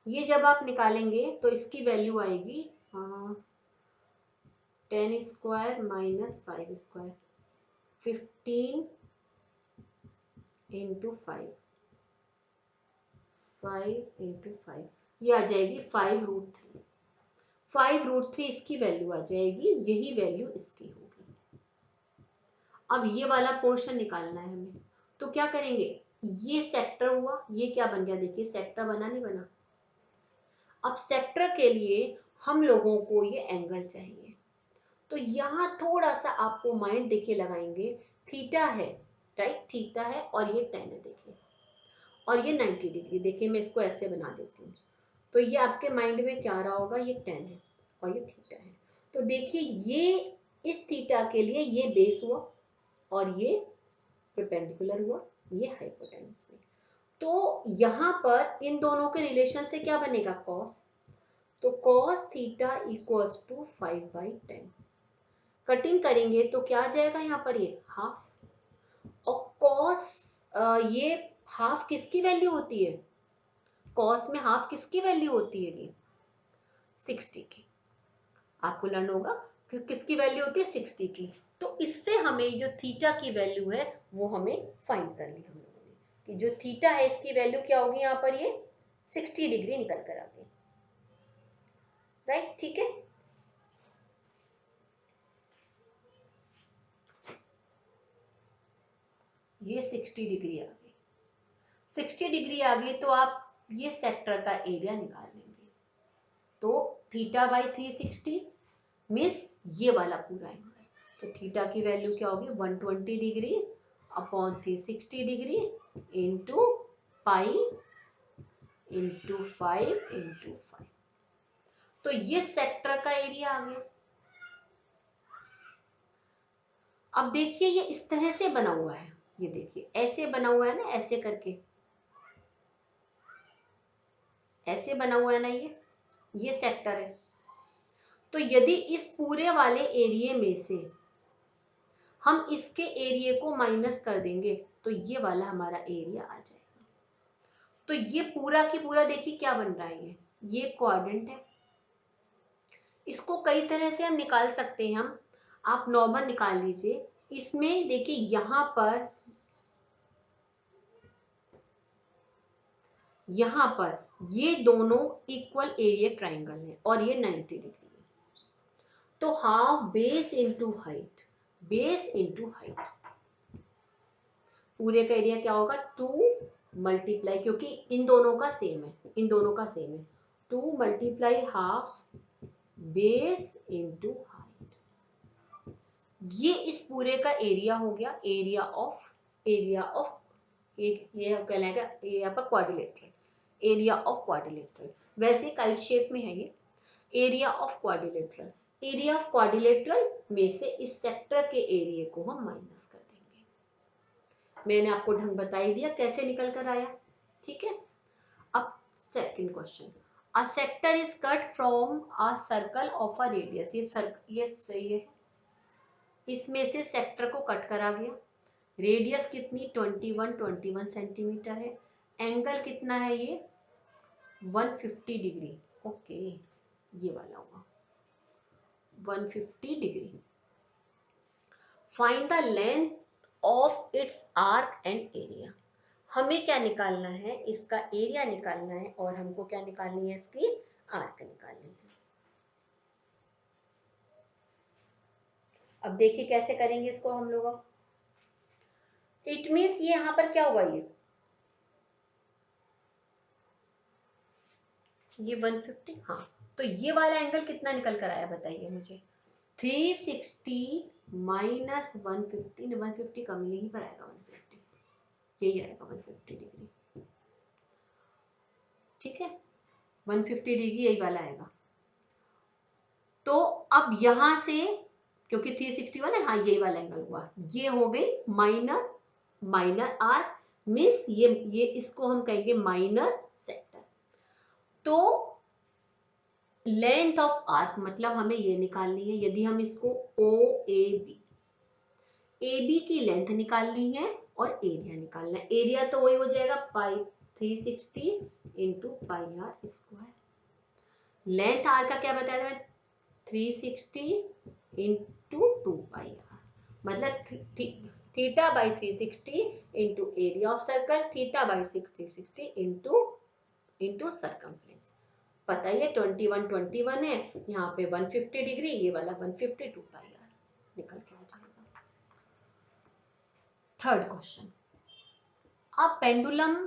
ये जब आप निकालेंगे तो इसकी वैल्यू आएगी 10 square minus 5 square, 15 into 5, 5 into 5, ये आ जाएगी 5√3। 5√3 इसकी वैल्यू आ जाएगी, यही वैल्यू इसकी होगी। अब ये वाला पोर्शन निकालना है हमें, तो क्या करेंगे, ये सेक्टर हुआ, ये क्या बन गया, देखिए सेक्टर बना नहीं बना। अब सेक्टर के लिए हम लोगों को ये एंगल चाहिए, तो यहाँ थोड़ा सा आपको माइंड देखिए लगाएंगे, थीटा है, राइट, थीटा है और ये 10 है देखिए, और ये 90 डिग्री, देखिए मैं इसको ऐसे बना देती हूँ। तो ये आपके माइंड में क्या आ रहा होगा, ये 10 है और ये थीटा है। तो देखिए ये इस थीटा के लिए ये बेस हुआ और ये परपेंडिकुलर हुआ, ये हाइपोटेन्यूस हुई। तो यहाँ पर इन दोनों के रिलेशन से क्या बनेगा, कॉस। तो cos theta equals to 5/10। Cutting करेंगे तो क्या आ जाएगा यहाँ पर, ये हाफ। और कॉस, ये हाफ किसकी वैल्यू होती है, कॉस में हाफ किसकी वैल्यू होती है, ये 60 की। आपको लर्न होगा कि किसकी वैल्यू होती है, 60 की। तो इससे हमें जो थीटा की वैल्यू है वो हमें फाइंड कर ली हम लोगों ने, कि जो थीटा है इसकी वैल्यू क्या होगी, यहाँ पर ये 60 डिग्री निकल कर आ गई, राइट, ठीक है। ये 60 डिग्री आ गई, 60 डिग्री आ गई, तो आप ये सेक्टर का एरिया निकाल लेंगे। तो थीटा बाई 360 मिस ये वाला पूरा एंगल, तो थीटा की वैल्यू क्या होगी, 120 degree upon 360 degree into pi into 5 into 5। तो ये सेक्टर का एरिया आ गया। अब देखिए ये इस तरह से बना हुआ है, ये देखिए ऐसे बना हुआ है ना, ऐसे करके ऐसे बना हुआ है ना, ये सेक्टर है। तो यदि इस पूरे वाले एरिया में से हम इसके एरिया को माइनस कर देंगे तो ये वाला हमारा एरिया आ जाएगा। तो ये पूरा की पूरा देखिए क्या बन रहा है, ये क्वाड्रेंट है। इसको कई तरह से हम निकाल सकते हैं, हम आप नॉर्मल निकाल लीजिए। इसमें देखिए यहाँ पर ये दोनों इक्वल एरिया ट्राइंगल है और ये 90 डिग्री है। तो half base into height, base into height, पूरे का एरिया क्या होगा, 2 मल्टीप्लाई, क्योंकि इन दोनों का सेम है, इन दोनों का सेम है, 2 multiply half base into height. ये इस पूरे का एरिया हो गया, एरिया ऑफ एक ये कहलाएगा ये आपका क्वाड्रिलेटरल, एरिया ऑफ क्वाड्रिलेटरल। वैसे काइट शेप में है ये area of quadrilateral. Area of quadrilateral में से इस सेक्टर के एरिया को हम माइनस कर देंगे। मैंने आपको ढंग बता ही दिया कैसे निकल कर आया, ठीक है। अब second question, a sector is cut from a circle of a radius. ये सही है, इसमें से सेक्टर को कट करा गया। रेडियस कितनी 21 सेंटीमीटर है, एंगल कितना है ये 150 डिग्री। ओके, ये वाला होगा 150 degree. Find the length of its arc and area. हमें क्या निकालना है, इसका एरिया निकालना है और हमको क्या निकालनी है, इसकी आर्क निकालनी है। अब देखिए कैसे करेंगे इसको हम लोग। इट मीन्स ये यहाँ पर क्या हुआ, ये 150, हाँ, तो ये वाला एंगल कितना निकल कर आया बताइए मुझे, 360 माइनस 150, 150 कम यहीं पर आएगा, 150 यही आएगा 150 डिग्री, ठीक है, 150 डिग्री यही वाला आएगा। तो अब यहां से क्योंकि 361 है, हाँ यही वाला एंगल हुआ, ये हो गई माइनर माइनर आर्क, मीन्स ये इसको हम कहेंगे माइनर सेक्टर। तो लेंथ ऑफ आर्क मतलब हमें ये निकालनी है, यदि हम इसको ओ ए बी की लेंथ निकालनी है और एरिया निकालना है। एरिया तो वही हो जाएगा pi 360 into pi are square. Length R का क्या बताया था, 360 इंटू 2 पाई आर, मतलब theta by 360 into area of circle, theta by 60 into circumference. पता ही है 21 है, यहाँ पे 150 डिग्री, ये वाला 152 पाई आर निकल के आ जाएगा। Third question, a pendulum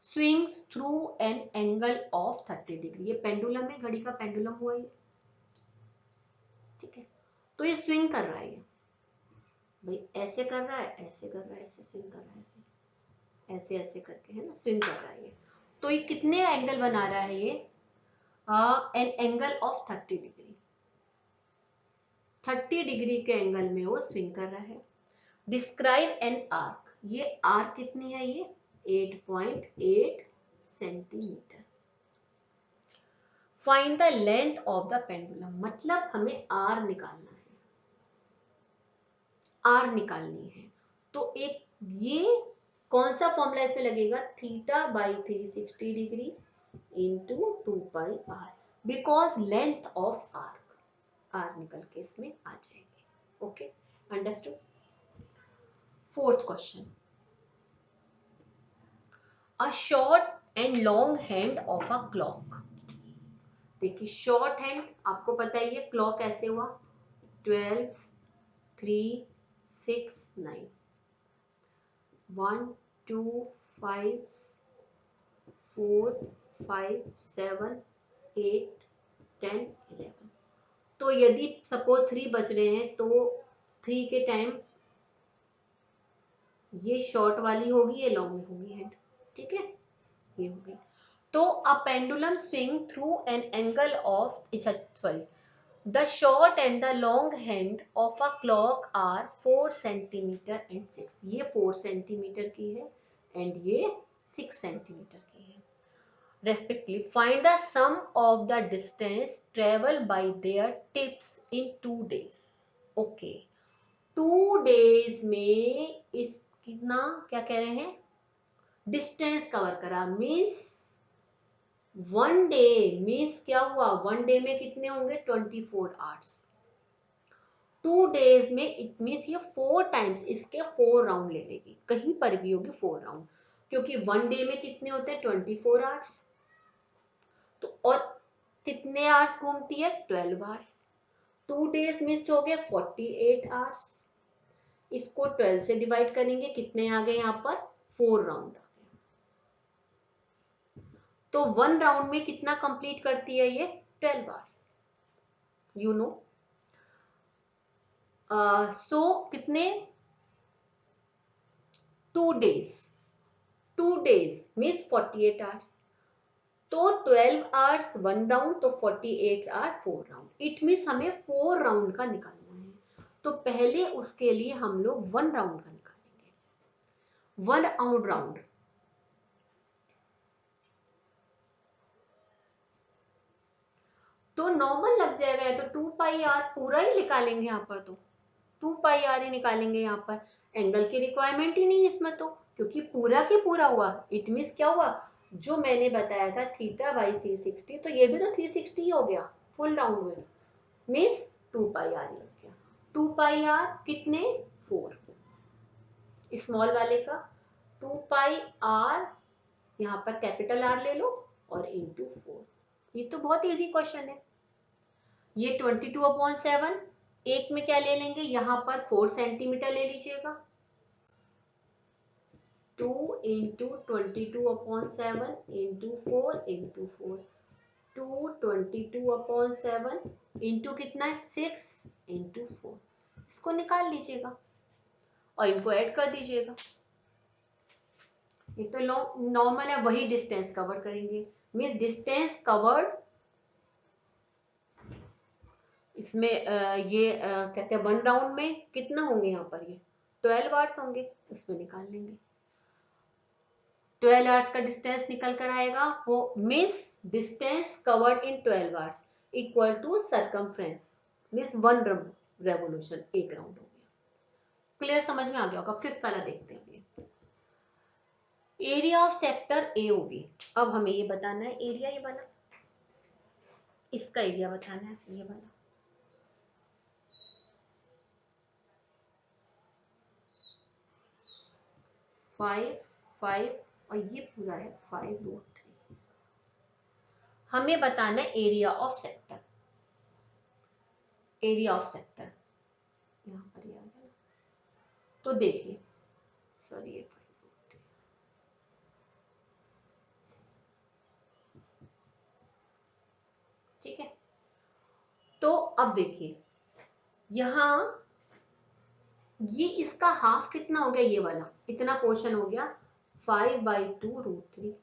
swings through an angle of 30 degree. ये पेंडुलम है, घड़ी का पेंडुलम हुआ ये, ठीक है। तो ये स्विंग कर रहा है, ये भाई ऐसे कर रहा है, ऐसे कर रहा है, ऐसे स्विंग कर रहा है, ऐसे ऐसे करके, है ना, स्विंग कर रहा है ये। तो ये कितने एंगल बना रहा है ये, N angle of 30 degree, 30 degree के एंगल में वो स्विंग कर रहा है। डिस्क्राइब एन आर्क, ये आर्क कितनी है, ये 8.8 centimetre. Find the length of the pendulum, मतलब हमें आर निकालना है, आर निकालनी है। तो एक ये कौन सा फॉर्मूला इसमें लगेगा, theta by 360 degree into 2 pi R, because length of arc, R निकल के इसमें आ जाएंगे। Okay, understood. Fourth question, a short and long hand of a clock. देखिए शॉर्ट हैंड आपको पता ही है, क्लॉक ऐसे हुआ 12 3 6 9 1 2 5 4 5 7 8 10 11। तो यदि सपोज 3 बज रहे हैं तो 3 के टाइम ये शॉर्ट वाली होगी, ये लॉन्ग में होगी हैंड, ठीक है, ये होगी। तो a pendulum swing through an angle of, sorry, the short and the long hand of a clock are 4 centimetre and 6। ये 4 सेंटीमीटर की है एंड ये 6 सेंटीमीटर की है respectively. Find the sum of the distance travel by their tips in 2 days। ओके, 2 days में इस कितना क्या कह रहे हैं, डिस्टेंस कवर करा, मीन्स 1 डे, मीन्स क्या हुआ, 1 डे में कितने होंगे 24 आवर्स, 2 days में इट मीन्स ये 4 टाइम्स इसके 4 राउंड ले लेगी, कहीं पर भी होगी 4 राउंड, क्योंकि 1 डे में कितने होते हैं 24 आवर्स, तो और कितने आवर्स घूमती है 12 आवर्स, 2 days मिस हो गए 48 आवर्स। इसको 12 से डिवाइड करेंगे, कितने आ गए यहाँ पर 4 राउंड आ गए, तो 1 राउंड में कितना कंप्लीट करती है ये? 12 आवर्स, यू नो। सो कितने? 2 डेज, 2 डेज मीन्स 48 आवर्स। तो 12 आवर्स 1 राउंड, तो 48 आवर 4 राउंड। इट मीन्स हमें 4 राउंड का निकालना है। तो पहले उसके लिए हम लोग 1 राउंड का निकालेंगे। 1 आउट राउंड, तो नॉर्मल लग जाएगा। या तो 2 पाई आर पूरा ही निकालेंगे यहाँ पर, तो 2 पाई आर ही निकालेंगे यहाँ पर। एंगल की रिक्वायरमेंट ही नहीं इसमें, तो क्योंकि पूरा के पूरा हुआ। इट मीन्स क्या हुआ, जो मैंने बताया था थीटा बाई 360, तो ये भी तो 360 ही हो गया फुल राउंड में, मीन्स 2 पाई आर लग गया। 2 पाई आर कितने? 4, स्मॉल वाले का 2 पाई आर, यहाँ पर कैपिटल आर ले लो और इंटू 4। ये तो बहुत इजी क्वेश्चन है। ये 22/7, एक में क्या ले लेंगे, यहाँ पर 4 सेंटीमीटर ले लीजिएगा। 2 इंटू 22/7 इंटू 4 इंटू 4, 2 22/7 इंटू कितना है 6 इंटू 4। इसको निकाल लीजिएगा और इनको ऐड कर दीजिएगा। ये तो नॉर्मल है, वही डिस्टेंस कवर करेंगे। मीन्स डिस्टेंस कवर्ड, इसमें ये कहते हैं 1 राउंड में कितना होंगे, यहाँ पर ये 12 आवर्स होंगे, उसमें निकाल लेंगे। 12 आवर्स का डिस्टेंस निकल कर आएगा, वो means distance covered in 12 hours equal to circumference, means 1 revolution, 1 round हो गया। क्लियर, समझ में आ गया होगा। फिफ्थ वाला देखते हैं। Area of sector AOB। अब हमें ये बताना है एरिया, ये वाला, इसका एरिया बताना है, ये वाला। फाइव 5 और ये पूरा है 5√3। हमें बताना है area of sector. Area of sector यहाँ पर आ गया। तो देखिए, सॉरी, ये 5√3, ठीक है। तो अब देखिए, यहाँ ये इसका हाफ कितना हो गया, ये वाला इतना पोर्शन हो गया 5/2√3।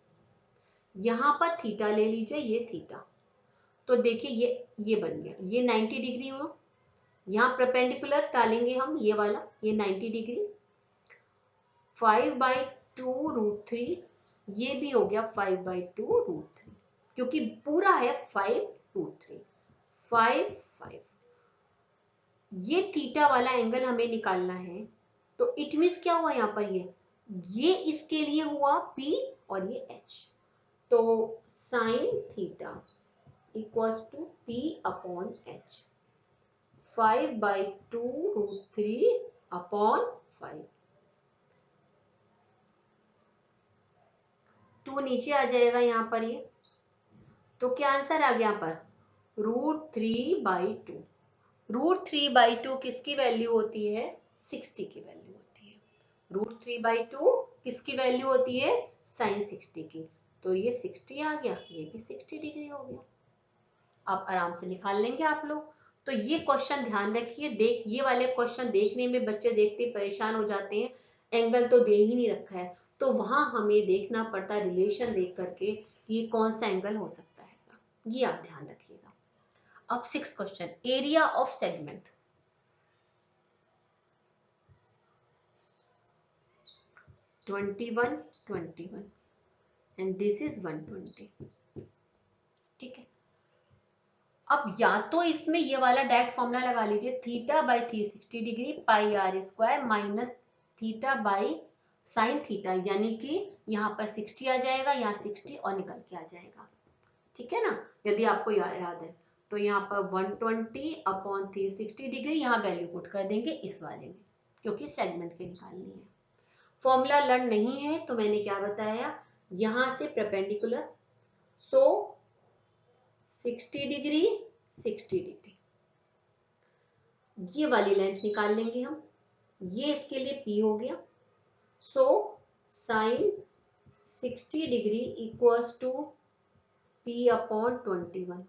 यहाँ पर थीटा ले लीजिए, ये थीटा। तो देखिए ये बन गया, ये 90 डिग्री हो। यहाँ परपेंडिकुलर डालेंगे हम, ये वाला, ये 90 डिग्री। 5/2√3, ये भी हो गया 5/2√3, क्योंकि पूरा है 5√3, 5 5। ये थीटा वाला एंगल हमें निकालना है। तो इट मीन्स क्या हुआ यहाँ पर, ये इसके लिए हुआ P और ये H। तो sine theta equals to P/H, 5/2√3/5। 2 नीचे आ जाएगा यहाँ पर ये। तो क्या आंसर आ गया यहाँ पर, √3/2। √3/2 किसकी वैल्यू होती है, 60 की वैल्यू होती है। √3/2 किसकी वैल्यू होती है, साइन 60 की। तो ये 60 आ गया, ये भी 60 डिग्री हो गया। आप आराम से निकाल लेंगे आप लोग। तो ये क्वेश्चन ध्यान रखिए। ये वाले क्वेश्चन देखने में बच्चे देखते परेशान हो जाते हैं, एंगल तो दे ही नहीं रखा है, तो वहां हमें देखना पड़ता है रिलेशन देख करके कि ये कौन सा एंगल हो सकता है। ये आप ध्यान रखिएगा। अब 6th question, area of segment. (21, 21) and this is 120, ठीक है। अब या तो इसमें ये वाला डायरेक्ट फॉर्मूला लगा लीजिए, θ/360 degree πr² minus θ/ sine theta, यानी कि यहाँ पर 60 आ जाएगा, यहाँ 60 और निकल के आ जाएगा, ठीक है ना। यदि आपको याद है तो यहाँ पर 120/360 डिग्री, यहाँ वैल्यू पुट कर देंगे इस वाले में, क्योंकि सेगमेंट के निकालनी है। फॉर्मूला लर्न नहीं है तो मैंने क्या बताया, यहाँ से परपेंडिकुलर, सो 60 डिग्री 60 डिग्री, ये वाली लेंथ निकाल लेंगे हम। ये इसके लिए P हो गया। So sine 60 degree equals to p upon 21।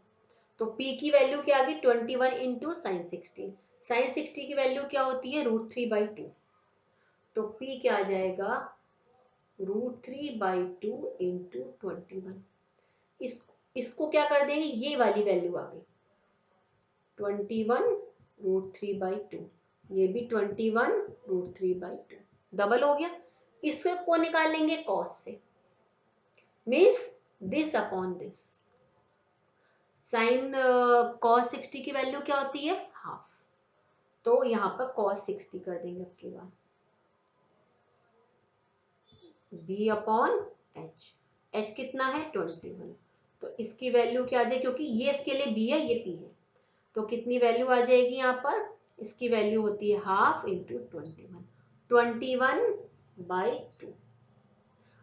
तो p की वैल्यू क्या आ गई 21 इंटू साइन 60। साइन 60 की वैल्यू क्या होती है √3/2। तो p क्या आ जाएगा √3/2 इंटू 21। इसको क्या कर देंगे, ये वाली वैल्यू आ गई 21 √3/2, ये भी 21 √3/2, डबल हो गया। इसको निकाल लेंगे कॉस से, means this upon this. Sine cos 60 की वैल्यू क्या होती है हाफ, तो यहाँ पर कॉस 60 कर देंगे। उसके बाद b अपॉन h कितना है 21। तो इसकी वैल्यू क्या आ जाए, क्योंकि ये इसके लिए b है ये p है, तो कितनी वैल्यू आ जाएगी यहाँ पर, इसकी वैल्यू होती है हाफ इंटू 21/2।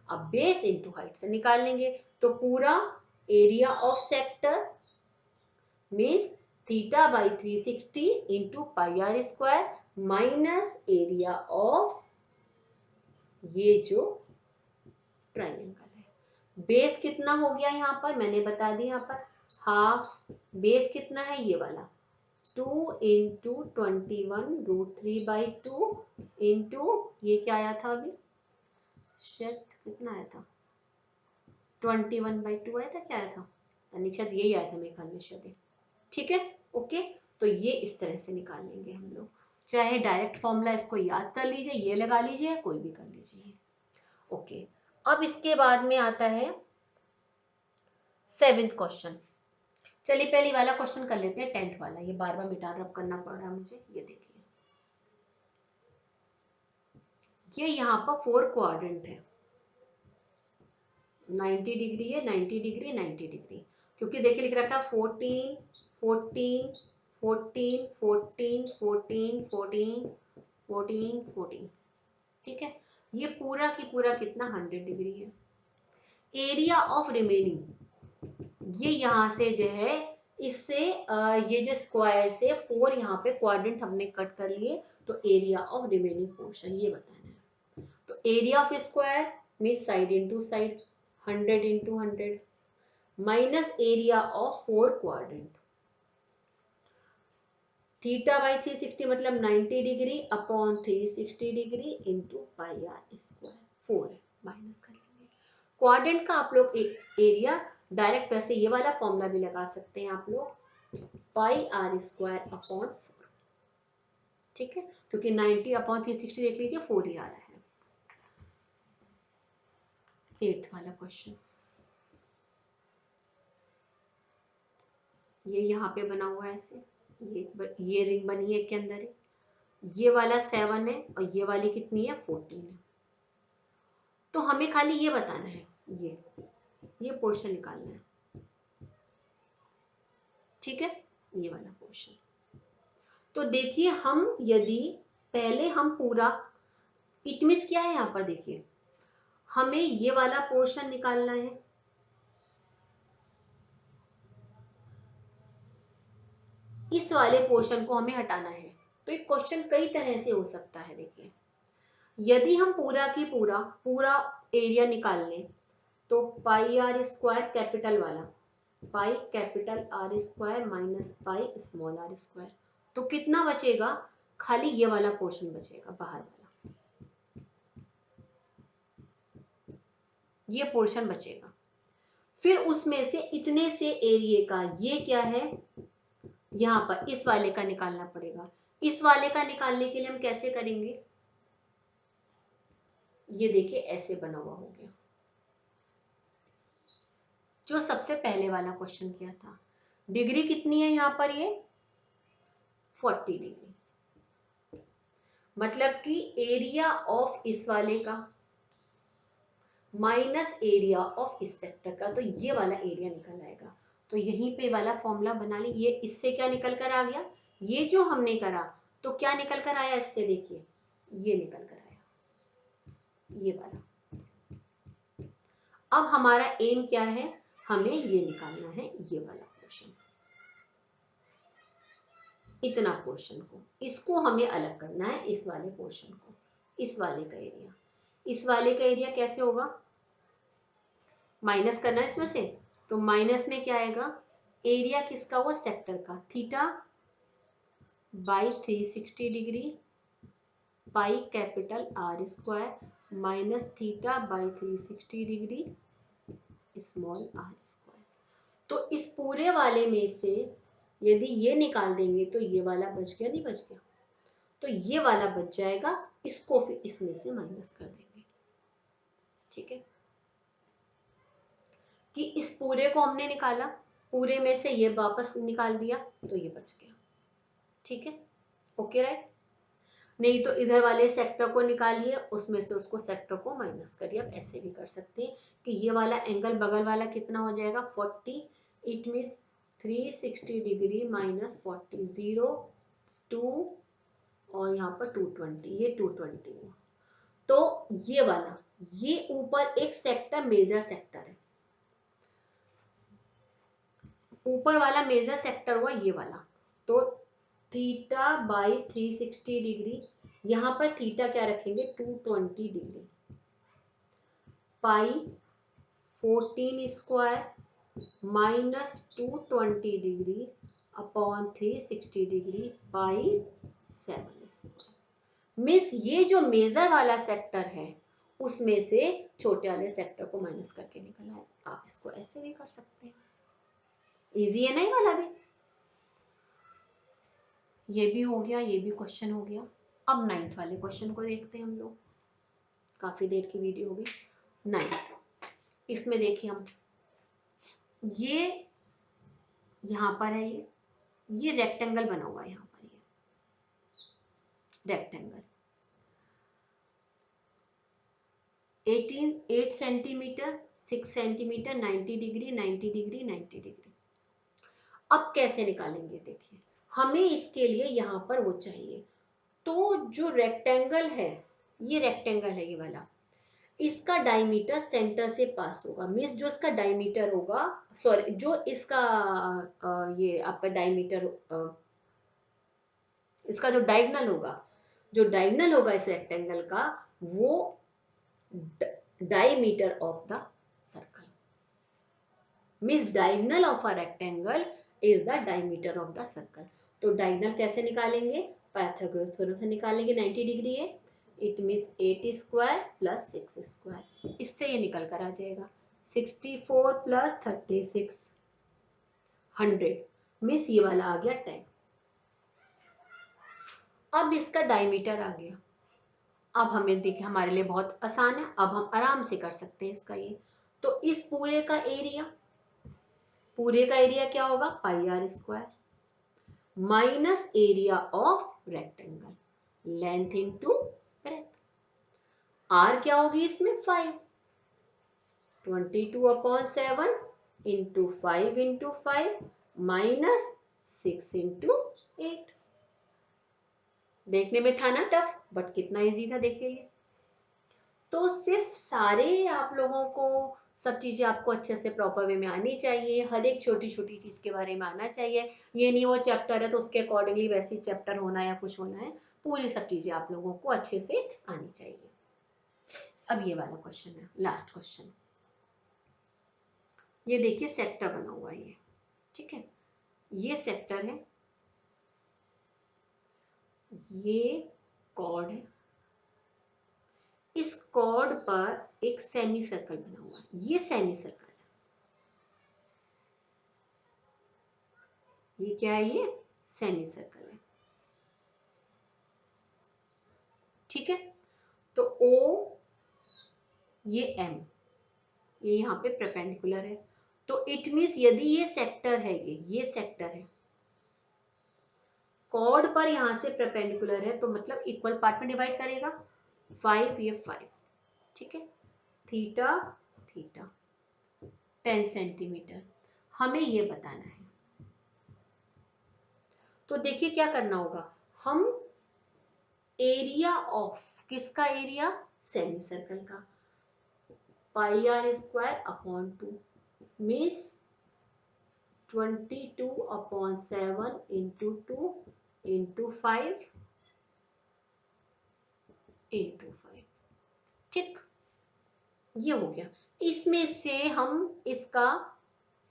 अब बेस इंटू हाइट से निकाल लेंगे, तो पूरा area of sector means θ/360 into πr² minus area of ये जो ट्राइंगल है। बेस कितना हो गया यहाँ पर मैंने बता दिया, यहाँ पर हाफ। बेस कितना है ये वाला 2 इंटू 21 √3/2 इंटू ये क्या आया था अभी, शायद कितना आया था 21/2 आया था, क्या आया था यानी शायद यही आया था मेरे ख्याल में शायद। ठीक है, ओके। तो ये इस तरह से निकाल लेंगे हम लोग, चाहे डायरेक्ट फॉर्मूला इसको याद कर लीजिए, ये लगा लीजिए, कोई भी कर लीजिए। ओके, अब इसके बाद में आता है 7th क्वेश्चन। चलिए पहले वाला क्वेश्चन कर लेते हैं 10th वाला, ये बार बार मिटा रब करना पड़ रहा है मुझे। ये देखिए, ये यहाँ पर 4 क्वाड्रेंट है, 90 डिग्री है, 90 डिग्री, 90 डिग्री, क्योंकि देखिए लिख रखा है 14 14 14 14 14 14 14 14। ठीक है, ये पूरा की पूरा कितना 100 डिग्री है। एरिया ऑफ रिमेनिंग, ये यहाँ से जो है इससे ये जो स्क्वायर से 4 यहाँ पे क्वाड्रेंट हमने कट कर लिए, तो एरिया ऑफ रिमेनिंग पोर्शन ये बताना है। तो area of square means side into side 100 into 100 minus area of 4 quadrant, θ/360 मतलब 90 degree upon 360 degree into πr²। 4 है, माइनस कर लेंगे। क्वाड्रेंट का आप लोग एरिया डायरेक्ट वैसे ये वाला फॉर्मूला भी लगा सकते हैं आप लोग, πr² अपॉन 4। ठीक है, क्योंकि 90 अपॉन 360 देख लीजिए 4 ही आ रहा है। 8th वाला क्वेश्चन, ये यहाँ पे बना हुआ है ऐसे, ये रिंग बनी है के अंदर है, ये वाला 7 है और ये वाली कितनी है 14 है। तो हमें खाली ये बताना है, ये पोर्शन निकालना है। ठीक है, ये वाला पोर्शन। तो देखिए हम यदि पहले हम पूरा, इट मींस क्या है यहाँ पर देखिए, हमें ये वाला पोर्शन निकालना है, इस वाले पोर्शन को हमें हटाना है। तो एक क्वेश्चन कई तरह से हो सकता है। देखिए यदि हम पूरा की पूरा एरिया निकाल लें, तो πr² कैपिटल वाला, pi capital R² minus pi small r², तो कितना बचेगा, खाली ये वाला पोर्शन बचेगा बाहर वाला, ये पोर्शन बचेगा। फिर उसमें से इतने से एरिया का ये क्या है, यहाँ पर इस वाले का निकालना पड़ेगा। इस वाले का निकालने के लिए हम कैसे करेंगे, ये देखिए ऐसे बना हुआ हो गया, जो सबसे पहले वाला क्वेश्चन किया था। डिग्री कितनी है यहाँ पर, ये 40 डिग्री, मतलब कि एरिया ऑफ इस वाले का माइनस एरिया ऑफ इस सेक्टर का, तो ये वाला एरिया निकल आएगा। तो यहीं पे वाला फॉर्मूला बना ली, ये इससे क्या निकल कर आ गया, ये जो हमने करा तो क्या निकल कर आया इससे, देखिए ये निकल कर आया ये वाला। अब हमारा एम क्या है, हमें ये निकालना है ये वाला पोर्शन, इतना पोर्शन को, इसको हमें अलग करना है, इस वाले पोर्शन को, इस वाले का एरिया। इस वाले का एरिया कैसे होगा, माइनस करना है इसमें से, तो माइनस में क्या आएगा, एरिया किसका हुआ, सेक्टर का, theta by 360 degree pi capital R square minus theta by 360 degree small R square. तो इस पूरे वाले में से यदि ये निकाल देंगे तो ये वाला बच गया, नहीं बच गया, तो ये वाला बच जाएगा, इसको फिर इसमें से माइनस कर देंगे। ठीक है, कि इस पूरे को हमने निकाला, पूरे में से ये वापस निकाल दिया तो ये बच गया। ठीक है, ओके राइट। नहीं तो इधर वाले सेक्टर को निकालिए, उसमें से उसको सेक्टर को माइनस करिए। अब ऐसे भी कर सकते हैं कि ये वाला एंगल बगल वाला कितना हो जाएगा 40, इट मीन्स 360 डिग्री माइनस 40, 0 2 और यहाँ पर 220, ये 220 हुआ। तो ये वाला, ये ऊपर एक सेक्टर मेजर सेक्टर है, ऊपर वाला मेजर सेक्टर हुआ ये वाला। तो थीटा बाई 360 डिग्री, यहाँ पर थीटा क्या रखेंगे 220 degree pi 14 square minus 220 degree upon 360 degree पाई 7 स्क्वायर। मिस ये जो मेजर वाला सेक्टर है उसमें से छोटे वाले सेक्टर को माइनस करके निकला है। आप इसको ऐसे भी कर सकते हैं, इजी है ना ये वाला भी। ये भी हो गया, ये भी क्वेश्चन हो गया। अब 9th वाले क्वेश्चन को देखते हैं हम लोग, काफी देर की वीडियो हो गई। 9th, इसमें देखिए हम, ये यहाँ पर है, ये रेक्टेंगल बना हुआ है, यहाँ पर ये rectangle 8 centimetre 6 centimetre 90 degree 90 degree 90 degree. अब कैसे निकालेंगे, देखिए हमें इसके लिए यहाँ पर वो चाहिए। तो जो रेक्टेंगल है, ये रेक्टेंगल है ये वाला, इसका डायमीटर सेंटर से पास होगा, मीन्स जो इसका डायमीटर होगा, सॉरी जो इसका ये आपका डायमीटर, इसका जो डायगोनल होगा, जो डायगोनल होगा इस रेक्टेंगल का, वो diameter of the circle, means diagonal of a rectangle is the diameter of the circle. तो डायगोनल कैसे निकालेंगे, पाइथागोरस थ्योरम से निकालेंगे। 90 डिग्री है, it means 8 square plus 6 square, इससे ये निकल कर आ जाएगा 64 प्लस 36 100, मीन्स ये वाला आ गया 10। अब इसका डायमीटर आ गया। अब हमें देखिए हमारे लिए बहुत आसान है, अब हम आराम से कर सकते हैं इसका ये। तो इस पूरे का एरिया, पूरे का एरिया क्या होगा pi are square minus area of rectangle, length into breadth. R क्या होगी इसमें 5, 22 upon 7 into 5 into 5 minus 6 into 8। देखने में था ना टफ, बट कितना इजी था देखिए ये। तो सिर्फ सारे आप लोगों को सब चीज़ें आपको अच्छे से प्रॉपर वे में आनी चाहिए, हर एक छोटी छोटी चीज़ के बारे में आना चाहिए। ये नहीं वो चैप्टर है तो उसके अकॉर्डिंगली वैसे ही चैप्टर होना है या कुछ होना है, पूरी सब चीज़ें आप लोगों को अच्छे से आनी चाहिए। अब ये वाला क्वेश्चन है, लास्ट क्वेश्चन। ये देखिए सेक्टर बना हुआ है ये, ठीक है, ये सेक्टर है, ये कॉर्ड है, इस कॉर्ड पर एक सेमी सर्कल बना हुआ है, ये सेमी सर्कल है, ये क्या है, ये सेमी सर्कल है। ठीक है, तो O, ये M, ये यहाँ पे परपेंडिकुलर है। तो इट मीन्स यदि ये सेक्टर है, ये सेक्टर है, कॉर्ड पर यहाँ से परपेंडिकुलर है, तो मतलब इक्वल पार्ट में डिवाइड करेगा, 5 ये 5, ठीक है, थीटा थीटा 10 सेंटीमीटर, हमें ये बताना है। तो देखिए क्या करना होगा, हम एरिया ऑफ किसका एरिया, सेमी सर्कल का, pi are square upon 2 means 22 upon 7 into 2 into 5 into 5। ठीक, ये हो गया। इसमें से हम इसका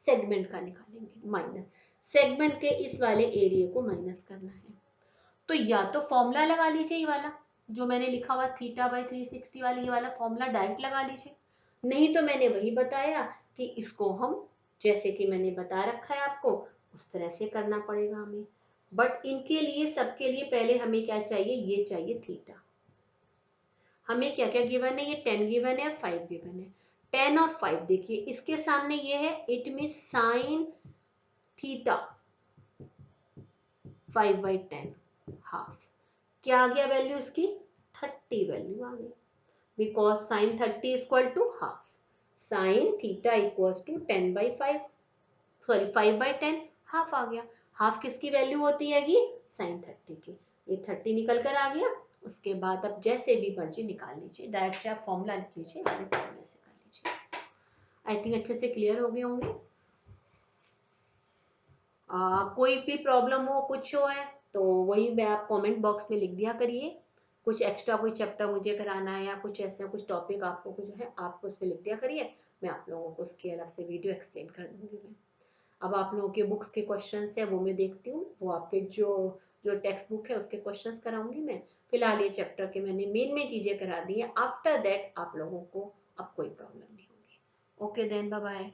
सेगमेंट का निकालेंगे, माइनस सेगमेंट के इस वाले एरिया को माइनस करना है। तो या तो फॉर्मूला लगा लीजिए, ये वाला जो मैंने लिखा हुआ θ/360 वाली, ये वाला फॉर्मूला डायरेक्ट लगा लीजिए, नहीं तो मैंने वही बताया कि इसको हम जैसे कि मैंने बता रखा है आपको उस तरह से करना पड़ेगा हमें। बट इनके लिए सबके लिए पहले हमें क्या चाहिए, ये चाहिए थीटा। हमें क्या क्या गिवन है, ये 10 गिवन है और 5 गिवन है। 10 और 5 देखिए इसके सामने ये है, it mean sine theta 5/10 half. क्या आ गया वैल्यू इसकी, 30 वैल्यू आ गई, because sine 30 equal to half, sine theta equal to 10/5, sorry 5/10, half आ गया। हाफ किसकी वैल्यू होती है, साइन 30 की। ये 30 निकल कर आ गया। उसके बाद अब जैसे भी मर्जी निकाल लीजिए, डायरेक्ट आप फॉर्मूला लिख लीजिए, फॉर्मूला से कर लीजिए। आई थिंक अच्छे से क्लियर हो गए होंगे। कोई भी प्रॉब्लम हो, कुछ हो है तो वही मैं आप कमेंट बॉक्स में लिख दिया करिए। कुछ एक्स्ट्रा कोई चैप्टर मुझे कराना है या कुछ ऐसा कुछ टॉपिक आपको कुछ है, आप उसमें लिख दिया करिए, मैं आप लोगों को उसकी अलग से वीडियो एक्सप्लेन कर दूंगी मैं। अब आप लोगों के बुक्स के क्वेश्चंस है वो मैं देखती हूँ, वो आपके जो जो टेक्स्ट बुक है उसके क्वेश्चंस कराऊंगी मैं। फिलहाल ये चैप्टर के मैंने मेन चीज़ें करा दी हैं। आफ्टर दैट आप लोगों को अब कोई प्रॉब्लम नहीं होगी। Okay then, bye bye.